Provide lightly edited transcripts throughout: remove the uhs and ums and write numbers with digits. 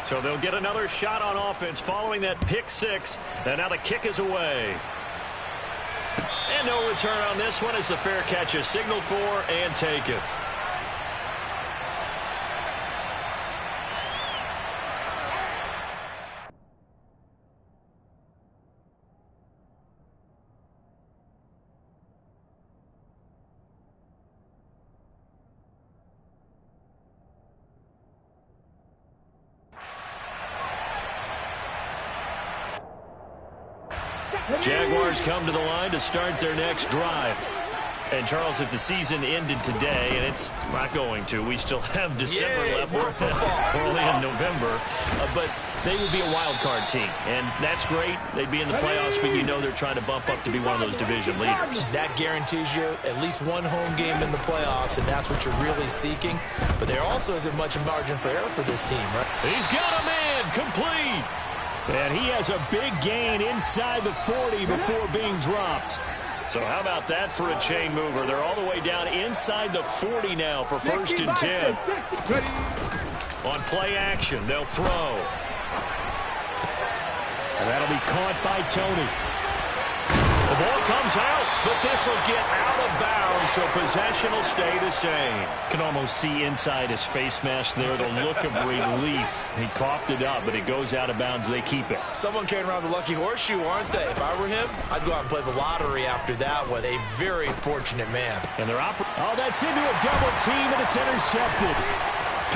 So they'll get another shot on offense following that pick six. And now the kick is away. And no return on this one as the fair catch is signaled for and taken. Jaguars come to the line to start their next drive. And, Charles, if the season ended today, and it's not going to, we still have December left. We're only in November. But they would be a wild card team. And that's great. They'd be in the playoffs, but you know they're trying to bump up to be one of those division leaders. That guarantees you at least one home game in the playoffs, and that's what you're really seeking. But there also isn't much margin for error for this team, right? He's got a man complete. And he has a big gain inside the 40 before being dropped. So how about that for a chain mover? They're all the way down inside the 40 now for 1st and 10. On play action, they'll throw. And that'll be caught by Tony. The ball comes out, but this will get out of bounds, so possession will stay the same. Can almost see inside his face mask there, the look of relief. He coughed it up, but it goes out of bounds. They keep it. Someone carrying around the lucky horseshoe, aren't they? If I were him, I'd go out and play the lottery after that one. A very fortunate man. And they're oh, that's into a double team, and it's intercepted.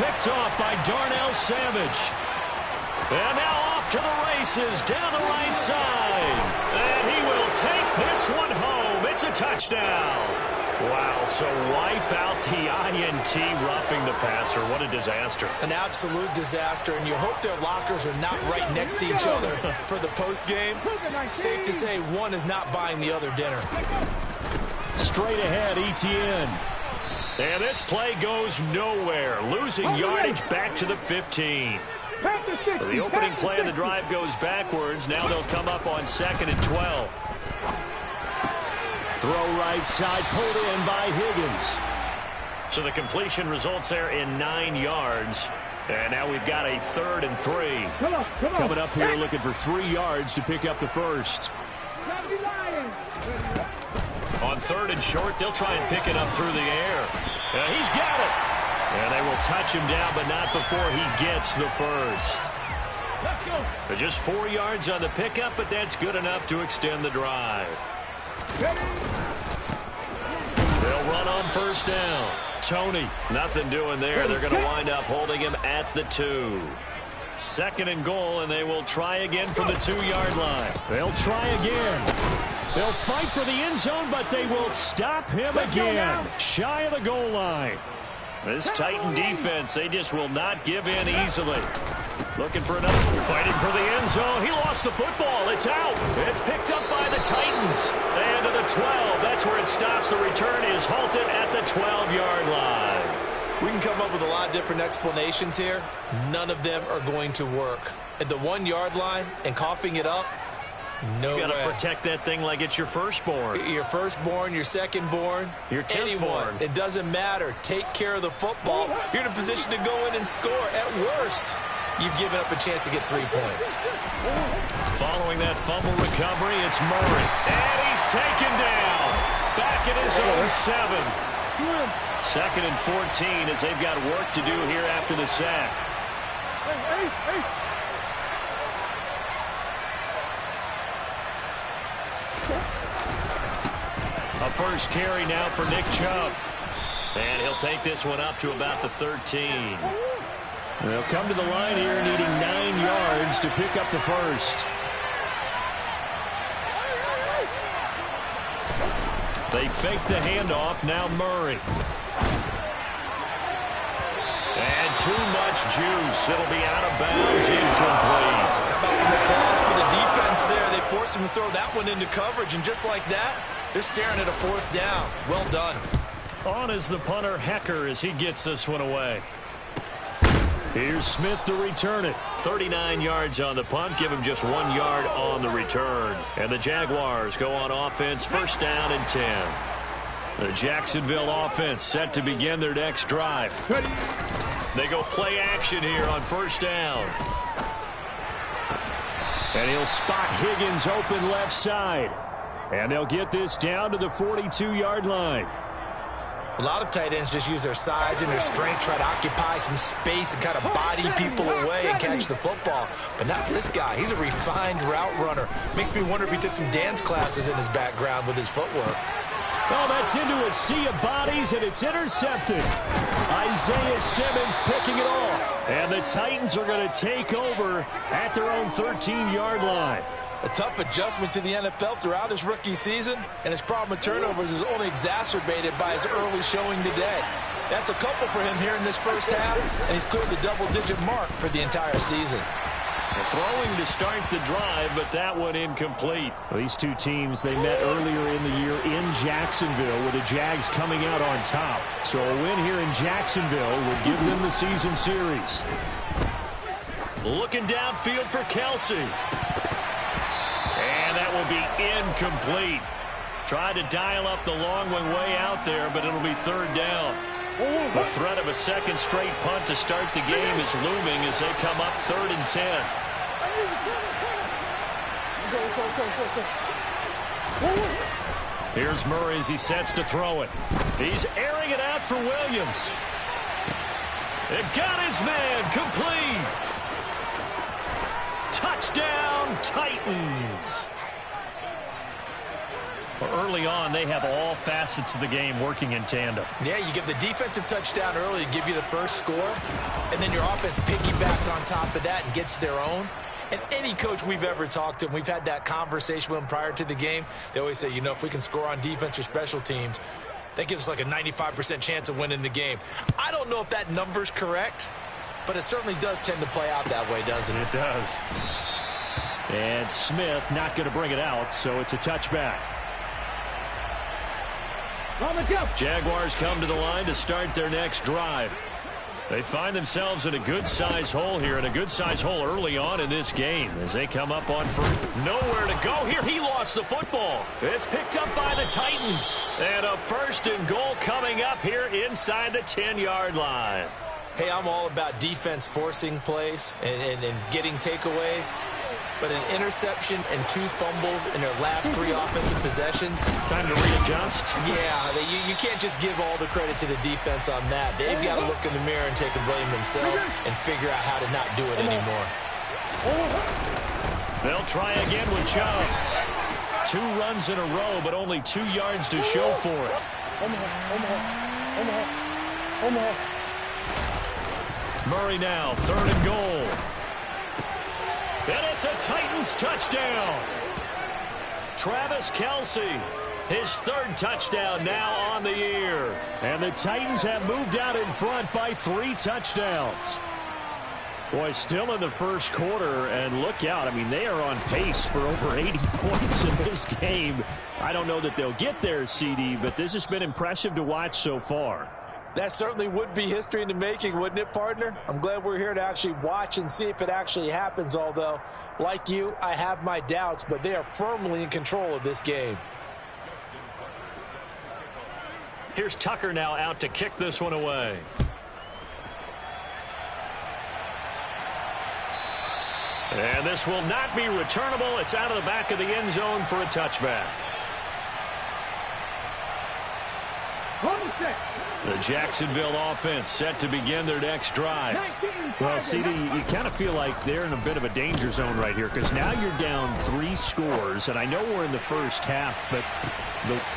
Picked off by Darnell Savage. And now off to the races down the right side. And he will take this one home. It's a touchdown. Wow, so wipe out the INT roughing the passer. What a disaster. An absolute disaster, and you hope their lockers are not right next to each other for the postgame. Safe to say one is not buying the other dinner. Straight ahead, ETN. And this play goes nowhere. Losing yardage back to the 15. So the opening play of the drive goes backwards. Now they'll come up on 2nd and 12. Throw right side, pulled in by Higgins. So the completion results there in 9 yards. And now we've got a 3rd and 3. Coming up here looking for 3 yards to pick up the first. On 3rd and short, they'll try and pick it up through the air. He's got it. And they will touch him down, but not before he gets the first. But just 4 yards on the pickup, but that's good enough to extend the drive. They'll run on 1st down. Tony, nothing doing there. They're going to wind up holding him at the 2. 2nd and goal, and they will try again from the 2-yard line. They'll try again. They'll fight for the end zone, but they will stop him again. Shy of the goal line. This Titan defense, they just will not give in easily. Looking for another. Fighting for the end zone. He lost the football. It's out. It's picked up by the Titans. And to the 12. That's where it stops. The return is halted at the 12-yard line. We can come up with a lot of different explanations here. None of them are going to work. At the 1-yard line and coughing it up, no way. You got to protect that thing like it's your firstborn. Your firstborn, your secondborn, your 10th-born. It doesn't matter. Take care of the football. You're in a position to go in and score. At worst, you've given up a chance to get 3 points. Following that fumble recovery, it's Murray. And he's taken down. Back at his own 7. 2nd and 14 as they've got work to do here after the sack. A first carry now for Nick Chubb. And he'll take this one up to about the 13. They'll come to the line here needing 9 yards to pick up the first. They fake the handoff. Now Murray. And too much juice. It'll be out of bounds. Incomplete. How about some applause for the defense there? They forced him to throw that one into coverage, and just like that, they're staring at a 4th down. Well done. On is the punter, Hecker, as he gets this one away. Here's Smith to return it. 39 yards on the punt. Give him just 1 yard on the return. And the Jaguars go on offense, 1st down and 10. The Jacksonville offense set to begin their next drive. They go play action here on first down. And he'll spot Higgins open left side. And they'll get this down to the 42-yard line. A lot of tight ends just use their size and their strength, try to occupy some space and kind of body people away and catch the football. But not this guy. He's a refined route runner. Makes me wonder if he took some dance classes in his background with his footwork. Oh, that's into a sea of bodies, and it's intercepted. Isaiah Simmons picking it off. And the Titans are going to take over at their own 13-yard line. A tough adjustment to the NFL throughout his rookie season, and his problem with turnovers is only exacerbated by his early showing today. That's a couple for him here in this first half, and he's cleared the double-digit mark for the entire season. Throwing to start the drive, but that one incomplete. Well, these two teams, they met earlier in the year in Jacksonville with the Jags coming out on top. So a win here in Jacksonville would give them the season series. Looking downfield for Kelsey. And that will be incomplete. Tried to dial up the long one way out there, but it'll be third down. The threat of a second straight punt to start the game is looming as they come up 3rd and 10. Here's Murray as he sets to throw it. He's airing it out for Williams. It got his man complete. Touchdown, Titans. Early on, they have all facets of the game working in tandem. Yeah, you give the defensive touchdown early to give you the first score, and then your offense piggybacks on top of that and gets their own. And any coach we've ever talked to, and we've had that conversation with them prior to the game, they always say, you know, if we can score on defense or special teams, that gives us like a 95% chance of winning the game. I don't know if that number's correct, but it certainly does tend to play out that way, doesn't it? It does. And Smith not going to bring it out, so it's a touchback. Jaguars come to the line to start their next drive. They find themselves in a good-sized hole here, and a good-sized hole early on in this game as they come up on first. Nowhere to go here. He lost the football. It's picked up by the Titans. And a 1st and goal coming up here inside the 10-yard line. Hey, I'm all about defense forcing plays and getting takeaways. But an interception and 2 fumbles in their last 3 offensive possessions. Time to readjust. Yeah, you can't just give all the credit to the defense on that. They've got to look in the mirror and take the blame themselves and figure out how to not do it anymore. They'll try again with Chubb. 2 runs in a row, but only 2 yards to show for it. Murray now, 3rd and goal. And it's a Titans touchdown. Travis Kelce, his 3rd touchdown now on the year. And the Titans have moved out in front by 3 touchdowns. Boy, still in the first quarter, and look out. I mean, they are on pace for over 80 points in this game. I don't know that they'll get there, CD, but this has been impressive to watch so far. That certainly would be history in the making, wouldn't it, partner? I'm glad we're here to actually watch and see if it actually happens, although, like you, I have my doubts, but they are firmly in control of this game. Here's Tucker now out to kick this one away. And this will not be returnable. It's out of the back of the end zone for a touchback. The Jacksonville offense set to begin their next drive. Well, CD, you kind of feel like they're in a bit of a danger zone right here because now you're down 3 scores, and I know we're in the first half, but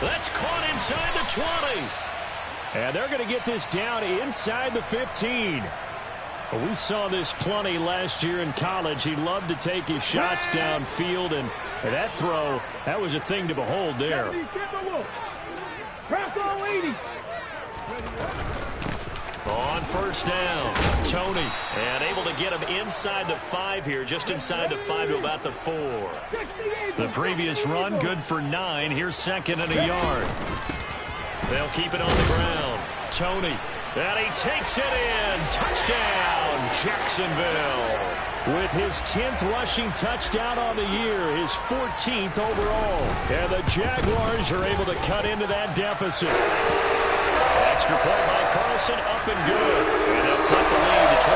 that's caught inside the 20. And they're going to get this down inside the 15. We saw this plenty last year in college. He loved to take his shots downfield, and that throw, that was a thing to behold there. On first down, Tony, and able to get him inside the 5 here, just inside the 5 to about the 4. The previous run, good for 9. Here's 2nd and a yard. They'll keep it on the ground. Tony, and he takes it in. Touchdown, Jacksonville. With his 10th rushing touchdown on the year, his 14th overall. And the Jaguars are able to cut into that deficit. Extra point by Carlson, up and good. And they'll cut the lead to 21-7.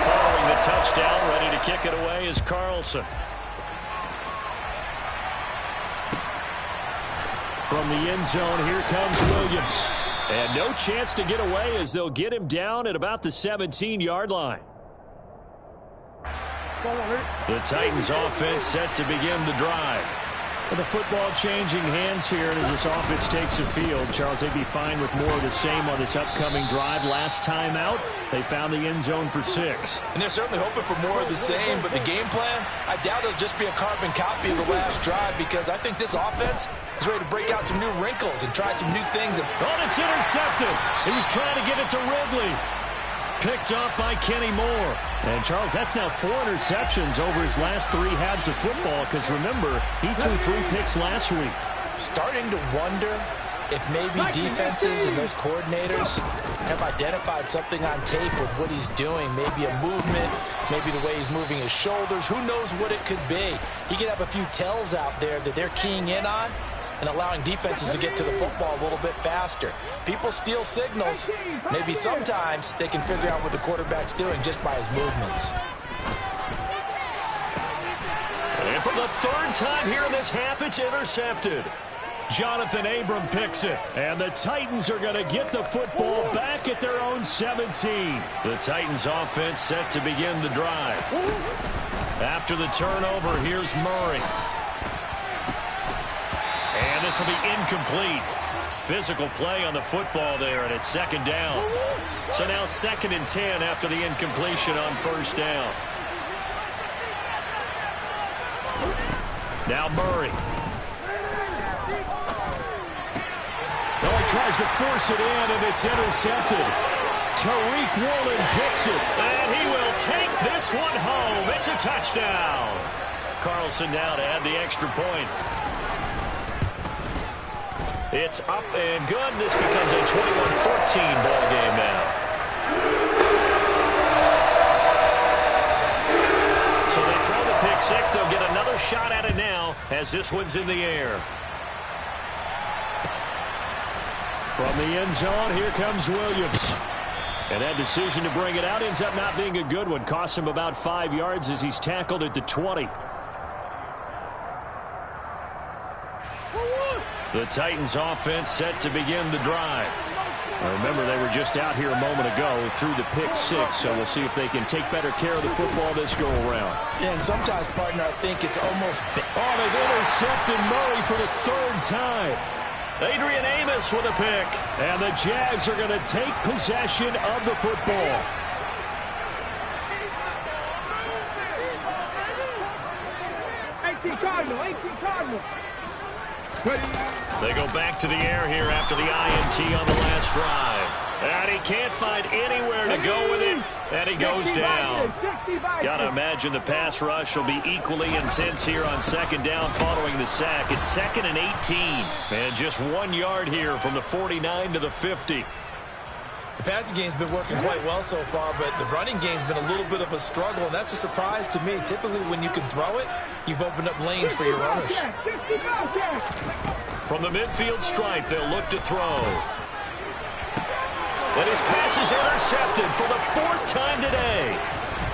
Following the touchdown, ready to kick it away is Carlson. From the end zone, here comes Williams. And no chance to get away as they'll get him down at about the 17-yard line. The Titans offense set to begin the drive. Well, the football changing hands here as this offense takes the field. Charles, they'd be fine with more of the same on this upcoming drive. Last time out, they found the end zone for 6. And they're certainly hoping for more of the same, but the game plan, I doubt it'll just be a carbon copy of the last drive because I think this offense is ready to break out some new wrinkles and try some new things. Oh, it's intercepted. He was trying to get it to Ridley. Picked off by Kenny Moore. And, Charles, that's now 4 interceptions over his last 3 halves of football because, remember, he threw 3 picks last week. Starting to wonder if maybe defenses and those coordinators have identified something on tape with what he's doing. Maybe a movement, maybe the way he's moving his shoulders. Who knows what it could be? He could have a few tells out there that they're keying in on and allowing defenses to get to the football a little bit faster. People steal signals. Maybe sometimes they can figure out what the quarterback's doing just by his movements. And for the 3rd time here in this half, it's intercepted. Jonathan Abram picks it. And the Titans are going to get the football back at their own 17. The Titans offense set to begin the drive. After the turnover, here's Murray. And this will be incomplete. Physical play on the football there, and it's 2nd down. So now 2nd and 10 after the incompletion on 1st down. Now Murray. Oh, he tries to force it in, and it's intercepted. Tariq Woolen picks it. And he will take this one home. It's a touchdown. Carlson now to add the extra point. It's up and good. This becomes a 21-14 ball game now. So they throw the pick 6. They'll get another shot at it now as this one's in the air. From the end zone, here comes Williams. And that decision to bring it out ends up not being a good one. Costs him about 5 yards as he's tackled at the 20. The Titans offense set to begin the drive. Now remember, they were just out here a moment ago through the pick 6, so we'll see if they can take better care of the football this go-around. Yeah, and sometimes, partner, I think it's almost... Oh, they've intercepted Murray for the 3rd time. Adrian Amos with a pick. And the Jags are going to take possession of the football. Cardinal. They go back to the air here after the INT on the last drive. And he can't find anywhere to go with it, and he goes down. Got to imagine the pass rush will be equally intense here on 2nd down following the sack. It's 2nd and 18, and just 1 yard here from the 49 to the 50. The passing game's been working quite well so far, but the running game's been a little bit of a struggle, and that's a surprise to me. Typically, when you can throw it, you've opened up lanes for your runners. From the midfield stripe, they'll look to throw. And his pass is intercepted for the 4th time today.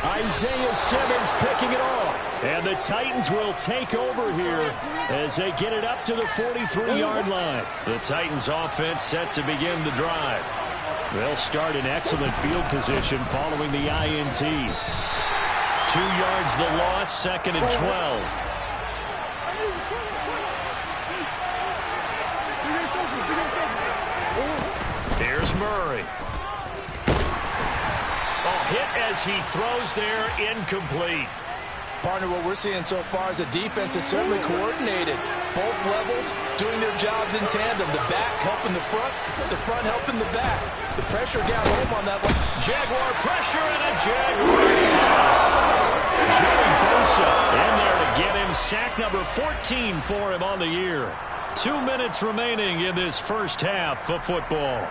Isaiah Simmons picking it off. And the Titans will take over here as they get it up to the 43-yard line. The Titans offense set to begin the drive. They'll start in excellent field position following the INT. 2 yards the loss, 2nd and 12. Here's Murray. Oh, hit as he throws there, incomplete. Partner, what we're seeing so far is a defense that's certainly coordinated. Both levels doing their jobs in tandem. The back helping the front helping the back. The pressure got home on that one. Jaguar pressure and a Jaguar sack. Joey Bosa in there to get him sack number 14 for him on the year. 2 minutes remaining in this first half of football.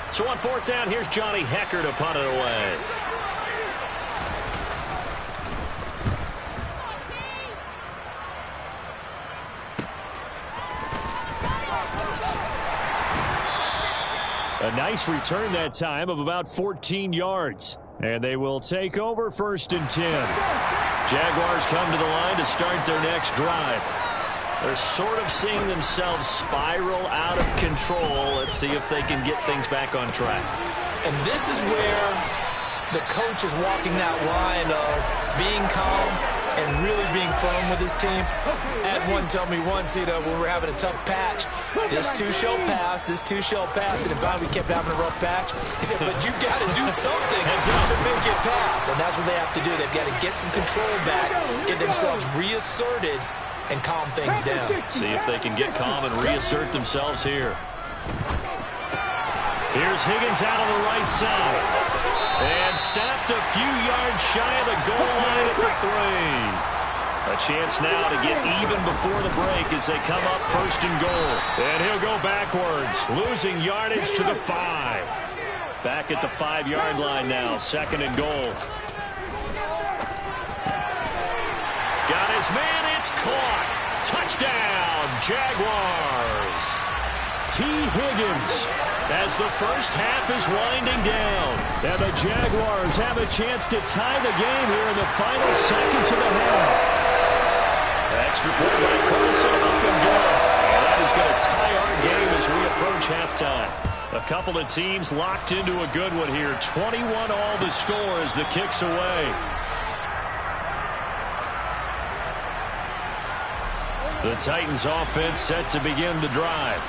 So on 4th down, here's Johnny Hecker to punt it away. A nice return that time of about 14 yards. And they will take over 1st and 10. Jaguars come to the line to start their next drive. They're sort of seeing themselves spiral out of control. Let's see if they can get things back on track. And this is where the coach is walking that line of being calm and really being firm with his team. Had one tell me once, when we were having a tough patch, this two shall pass, and in fact we kept having a rough patch. He said, but you got to do something to make it pass, and that's what they have to do. They've got to get some control back, get themselves reasserted, and calm things down. See if they can get calm and reassert themselves here. Here's Higgins out on the right side. And stopped a few yards shy of the goal line at the 3. A chance now to get even before the break as they come up 1st and goal. And he'll go backwards, losing yardage to the 5. Back at the 5-yard line now, 2nd and goal. Got his man, it's caught. Touchdown, Jaguars. T. Higgins as the first half is winding down. And the Jaguars have a chance to tie the game here in the final seconds of the half. Extra point by Carlson, up and good. And that is going to tie our game as we approach halftime. A couple of teams locked into a good one here. 21 all the score as the kick's away. The Titans offense set to begin the drive.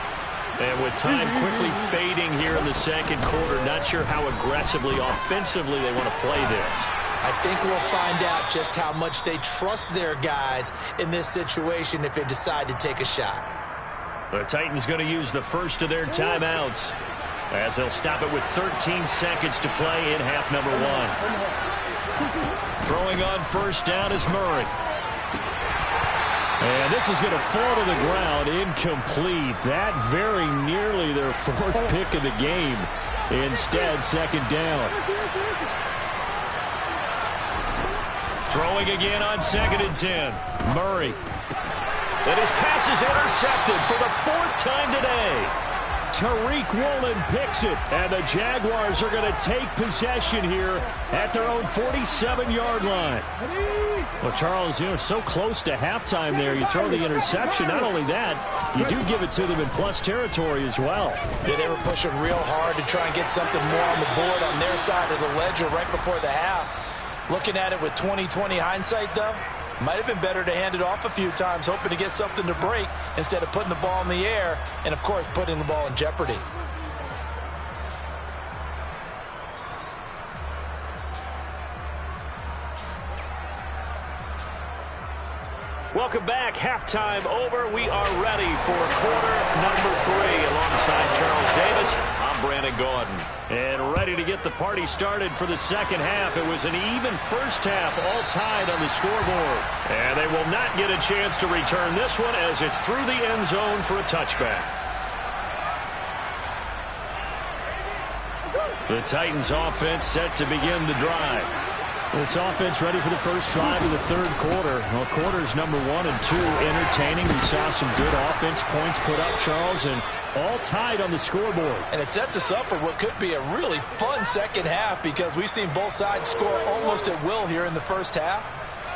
And with time quickly fading here in the 2nd quarter, not sure how aggressively, offensively they want to play this. I think we'll find out just how much they trust their guys in this situation if they decide to take a shot. The Titans going to use the first of their timeouts as they'll stop it with 13 seconds to play in half number 1. Throwing on 1st down is Murray. And this is going to fall to the ground, incomplete. That very nearly their 4th pick of the game. Instead, 2nd down. Throwing again on 2nd and 10. Murray. And his pass is intercepted for the 4th time today. Tariq Woolen picks it, and the Jaguars are going to take possession here at their own 47-yard line. Well, Charles, so close to halftime there. You throw the interception. Not only that, you do give it to them in plus territory as well. Yeah, they were pushing real hard to try and get something more on the board on their side of the ledger right before the half. Looking at it with 20/20 hindsight, though, might have been better to hand it off a few times, hoping to get something to break instead of putting the ball in the air and, of course, putting the ball in jeopardy. Welcome back. Halftime over. We are ready for quarter number 3. Alongside Charles Davis, I'm Brandon Gordon. And ready to get the party started for the 2nd half. It was an even first half, all tied on the scoreboard. And they will not get a chance to return this one as it's through the end zone for a touchback. The Titans offense set to begin the drive. This offense ready for the first drive of the 3rd quarter. Well, quarters number 1 and 2 entertaining. We saw some good offense points put up, Charles, and all tied on the scoreboard. And it sets us up for what could be a really fun 2nd half because we've seen both sides score almost at will here in the 1st half.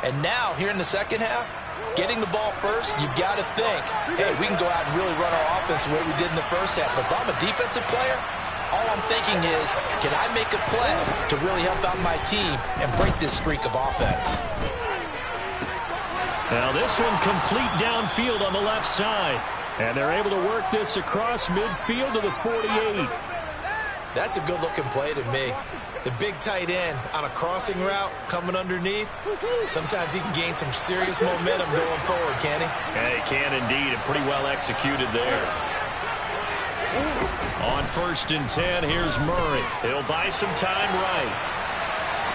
And now, here in the 2nd half, getting the ball first, you've got to think, hey, we can go out and really run our offense the way we did in the 1st half. But if I'm a defensive player, all I'm thinking is, can I make a play to really help out my team and break this streak of offense? Now this one complete downfield on the left side. And they're able to work this across midfield to the 48. That's a good-looking play to me. The big tight end on a crossing route coming underneath. Sometimes he can gain some serious momentum going forward, can he? Yeah, he can indeed, and pretty well executed there. On 1st and 10, here's Murray. He'll buy some time right.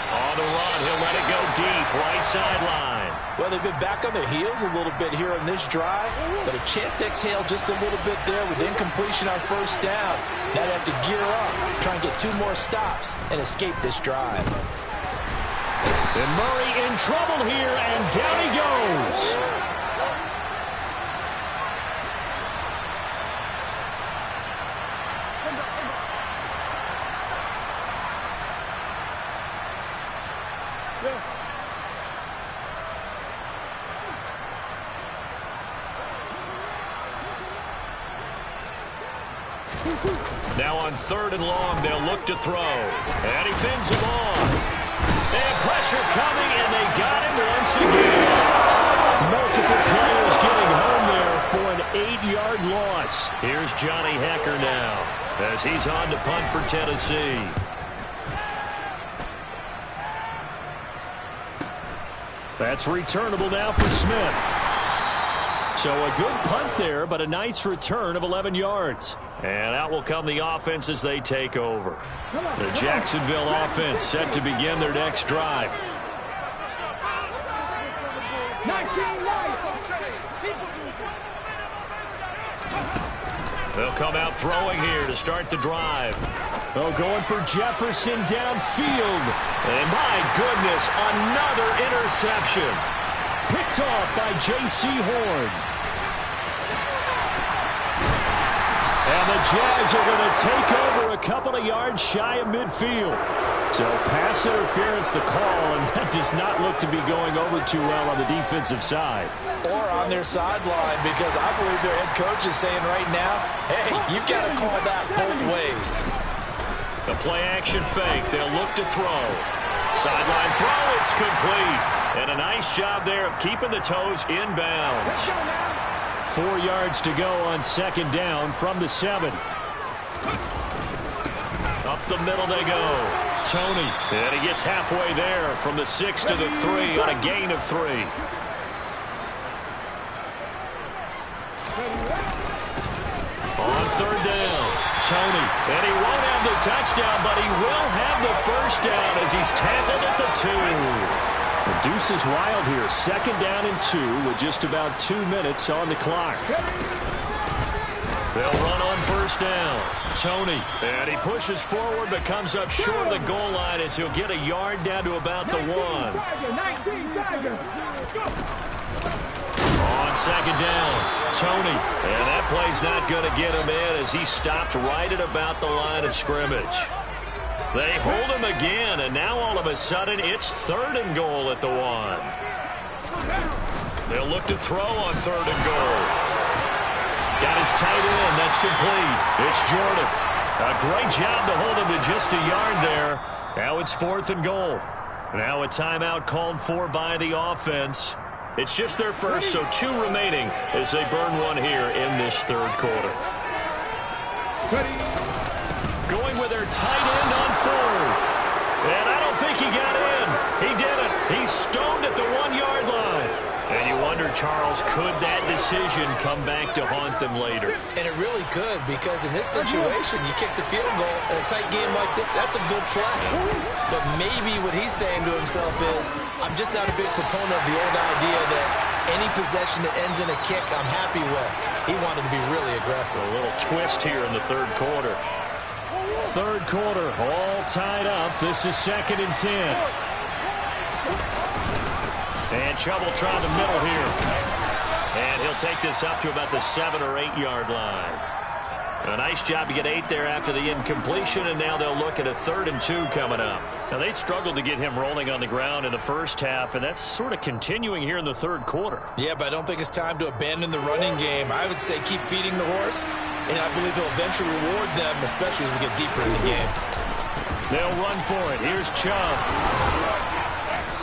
On the run, he'll let it go deep, right sideline. Well, they've been back on their heels a little bit here on this drive, but a chance to exhale just a little bit there with incompletion on 1st down. Now they have to gear up, try and get 2 more stops, and escape this drive. And Murray in trouble here, and down he goes. Now on 3rd and long, they'll look to throw. And he fins him off. And pressure coming, and they got him once again. Multiple players getting home there for an 8-yard loss. Here's Johnny Hecker now as he's on to punt for Tennessee. That's returnable now for Smith. So a good punt there, but a nice return of 11 yards. And out will come the offense as they take over. The Jacksonville offense set to begin their next drive. They'll come out throwing here to start the drive. Oh, going for Jefferson downfield. And my goodness, another interception. Picked off by J.C. Horn. And the Jags are going to take over a couple of yards shy of midfield. So pass interference the call, and that does not look to be going over too well on the defensive side. Or on their sideline, because I believe their head coach is saying right now, hey, you've got to call that both ways. The play-action fake. They'll look to throw. Sideline throw. It's complete. And a nice job there of keeping the toes inbounds. 4 yards to go on 2nd down from the 7. Up the middle they go. Tony. And he gets halfway there from the 6 to the 3 on a gain of 3. On 3rd down, Tony. And he won't have the touchdown, but he will have the first down as he's tackled at the 2. The deuce is wild here. 2nd down and 2 with just about 2 minutes on the clock. They'll run on 1st down. Tony. And he pushes forward but comes up short of the goal line as he'll get a yard down to about the 1. On 2nd down, Tony. And that play's not going to get him in as he stopped right at about the line of scrimmage. They hold him again, and now all of a sudden it's 3rd and goal at the 1. They'll look to throw on 3rd and goal. Got his tight end. That's complete. It's Jordan. A great job to hold him to just a yard there. Now it's 4th and goal. Now a timeout called for by the offense. It's just their first, so 2 remaining as they burn one here in this 3rd quarter. Going with their tight end on 4th. And I don't think he got in. He didn't. He's stoned at the 1-yard line. And you wonder, Charles, could that decision come back to haunt them later? And it really could, because in this situation, you kick the field goal in a tight game like this, that's a good play. But maybe what he's saying to himself is, I'm just not a big proponent of the old idea that any possession that ends in a kick, I'm happy with. He wanted to be really aggressive. A little twist here in the 3rd quarter. 3rd quarter, all tied up. This is 2nd and 10. And trouble trying the middle here. And he'll take this up to about the 7 or 8 yard line. A nice job to get 8 there after the incompletion, and now they'll look at a 3rd and 2 coming up. Now, they struggled to get him rolling on the ground in the first half, and that's sort of continuing here in the 3rd quarter. Yeah, but I don't think it's time to abandon the running game. I would say keep feeding the horse, and I believe he'll eventually reward them, especially as we get deeper in the game. They'll run for it. Here's Chubb.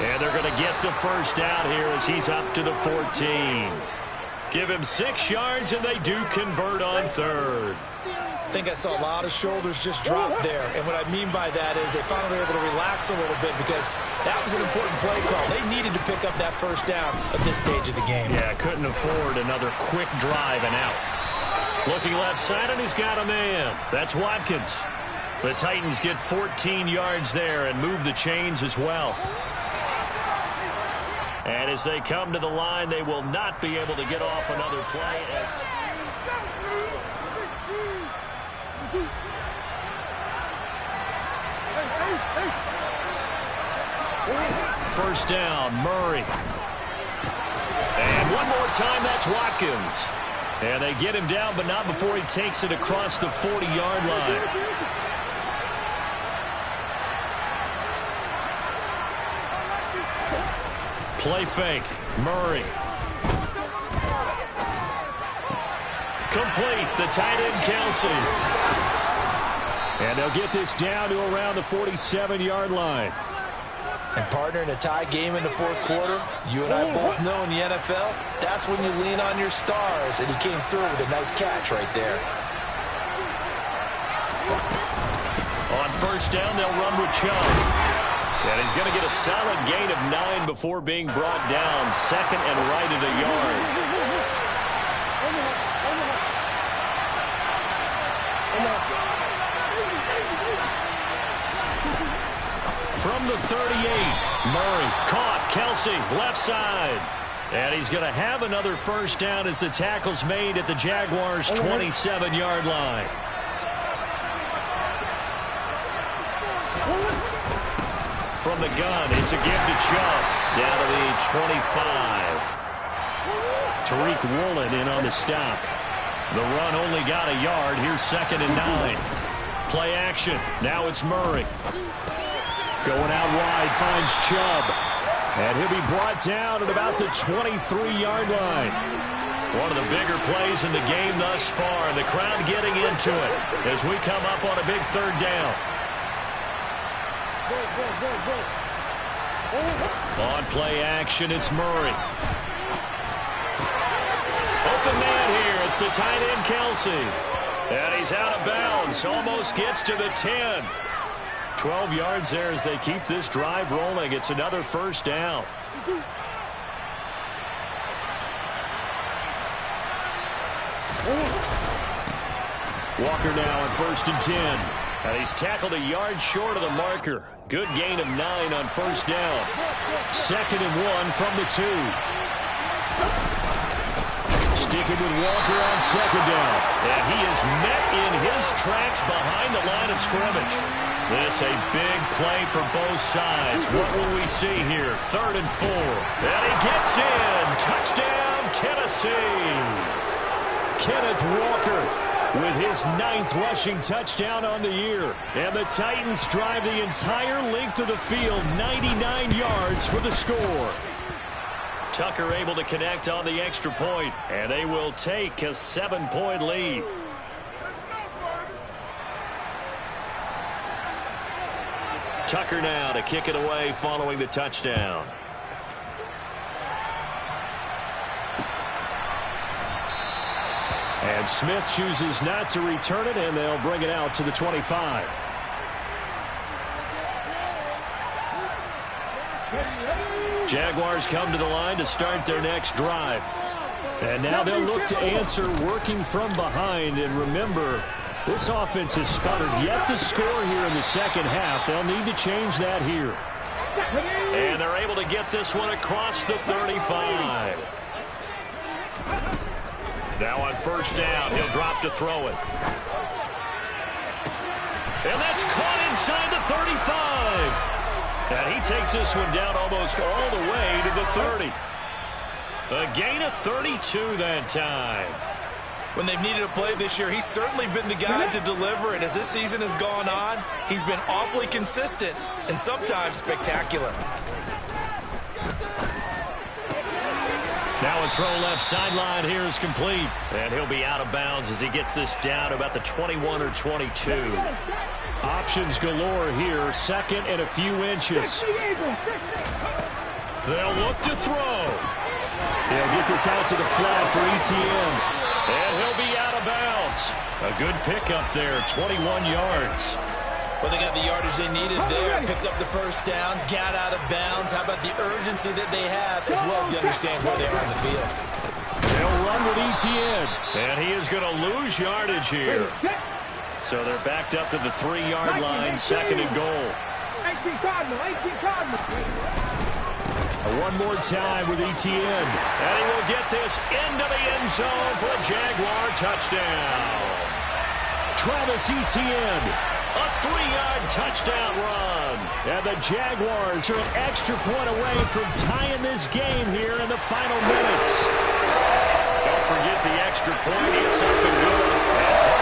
And they're going to get the first down here as he's up to the 14. Give him 6 yards, and they do convert on 3rd. I think I saw a lot of shoulders just drop there. And what I mean by that is they finally were able to relax a little bit because that was an important play call. They needed to pick up that first down at this stage of the game. Yeah, couldn't afford another quick drive and out. Looking left side, and he's got a man. That's Watkins. The Titans get 14 yards there and move the chains as well. And as they come to the line, they will not be able to get off another play. First down, Murray. And one more time, that's Watkins. And they get him down, but not before he takes it across the 40-yard line. Play fake. Murray. Complete. The tight end, Kelsey. And they'll get this down to around the 47-yard line. And partner, in a tie game in the fourth quarter, you and I both know in the NFL, that's when you lean on your stars, and he came through with a nice catch right there. On first down, they'll run with Chubb. And he's going to get a solid gain of 9 before being brought down. Second and right at a yard. From the 38, Murray caught. Kelsey, left side. And he's going to have another first down as the tackle's made at the Jaguars' 27-yard line. From the gun, it's a give to Chubb. Down to the 25. Tariq Woolen in on the stop. The run only got a yard. Here's second and 9. Play action. Now it's Murray. Going out wide, finds Chubb. And he'll be brought down at about the 23-yard line. One of the bigger plays in the game thus far. And the crowd getting into it as we come up on a big third down. On play action, it's Murray. Open man here. It's the tight end, Kelsey. And he's out of bounds. Almost gets to the 10. 12 yards there as they keep this drive rolling. It's another first down. Walker now on first and 10. And he's tackled a yard short of the marker. Good gain of 9 on first down. Second and 1 from the 2. Sticking with Walker on second down. And he is met in his tracks behind the line of scrimmage. This a big play for both sides. What will we see here? Third and 4. And he gets in. Touchdown, Tennessee. Kenneth Walker with his 9th rushing touchdown on the year. And the Titans drive the entire length of the field, 99 yards for the score. Tucker able to connect on the extra point, and they will take a 7-point lead. Tucker now to kick it away following the touchdown. And Smith chooses not to return it, and they'll bring it out to the 25. Jaguars come to the line to start their next drive. And now they'll look to answer working from behind. And remember, this offense has sputtered yet to score here in the second half. They'll need to change that here. And they're able to get this one across the 35. Now on first down, he'll drop to throw it. And that's caught inside the 35. And he takes this one down almost all the way to the 30. A gain of 32 that time. When they've needed a play this year, he's certainly been the guy to deliver. And as this season has gone on, he's been awfully consistent and sometimes spectacular. Now a throw left sideline here is complete. And he'll be out of bounds as he gets this down about the 21 or 22. Options galore here. Second and a few inches. They'll look to throw. He'll get this out to the flat for ETN. And he'll be out of bounds. A good pickup there, 21 yards. Well, they got the yardage they needed there, picked up the first down, got out of bounds. How about the urgency that they have, as well as they understand where they are on the field? They'll run with ETN, and he is going to lose yardage here. So they're backed up to the 3-yard line, second and goal. One more time with ETN, and he will get this into the end zone for a Jaguar touchdown. Travis Etienne. A 3-yard touchdown run. And the Jaguars are an extra point away from tying this game here in the final minutes. Don't forget the extra point. It's up and good.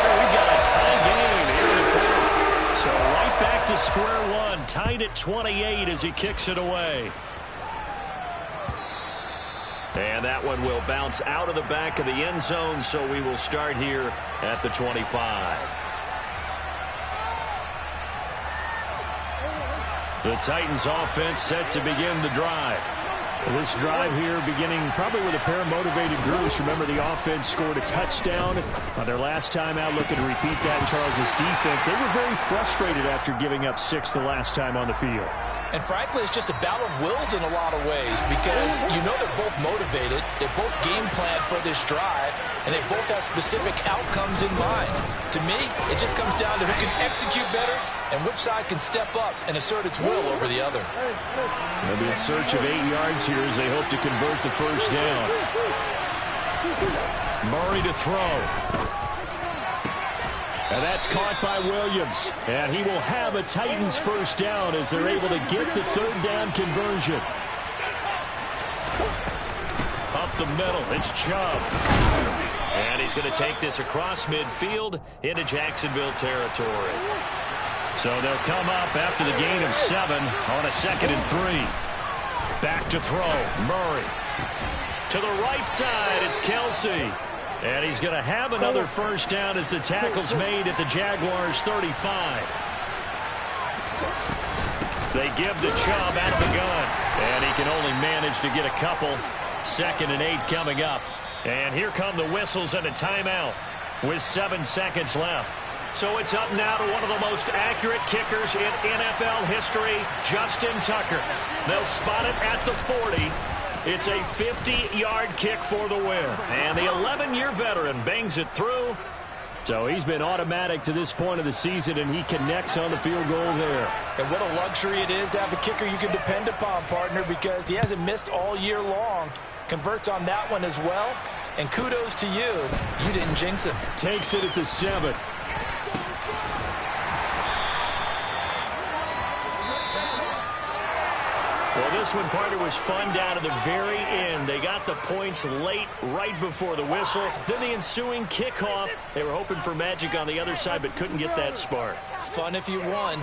And we've got a tie game here in the fourth. So right back to square one. Tied at 28 as he kicks it away. And that one will bounce out of the back of the end zone, so we will start here at the 25. The Titans offense set to begin the drive. This drive here beginning probably with a pair of motivated groups. Remember, the offense scored a touchdown on their last time out. Looking to repeat that in Charles's defense. They were very frustrated after giving up 6 the last time on the field. And frankly, it's just a battle of wills in a lot of ways because you know they're both motivated. They both game plan for this drive, and they both have specific outcomes in mind. To me, it just comes down to who can execute better and which side can step up and assert its will over the other. They'll be in search of 8 yards here as they hope to convert the first down. Murray to throw. And that's caught by Williams. And he will have a Titans first down as they're able to get the third down conversion. Up the middle, it's Chubb. And he's going to take this across midfield into Jacksonville territory. So they'll come up after the gain of 7 on a 2nd and 3. Back to throw, Murray. To the right side, it's Kelsey. And he's going to have another first down as the tackle's made at the Jaguars' 35. They give the Chubb out of the gun. And he can only manage to get a couple. 2nd and 8 coming up. And here come the whistles and a timeout with 7 seconds left. So it's up now to one of the most accurate kickers in NFL history, Justin Tucker. They'll spot it at the 40. It's a 50-yard kick for the win. And the 11-year veteran bangs it through. So he's been automatic to this point of the season, and he connects on the field goal there. And what a luxury it is to have a kicker you can depend upon, partner, because he hasn't missed all year long. Converts on that one as well. And kudos to you. You didn't jinx it. Takes it at the 7. Well, this one, partner, was fun down to the very end. They got the points late, right before the whistle. Then the ensuing kickoff. They were hoping for magic on the other side, but couldn't get that spark. Fun if you won.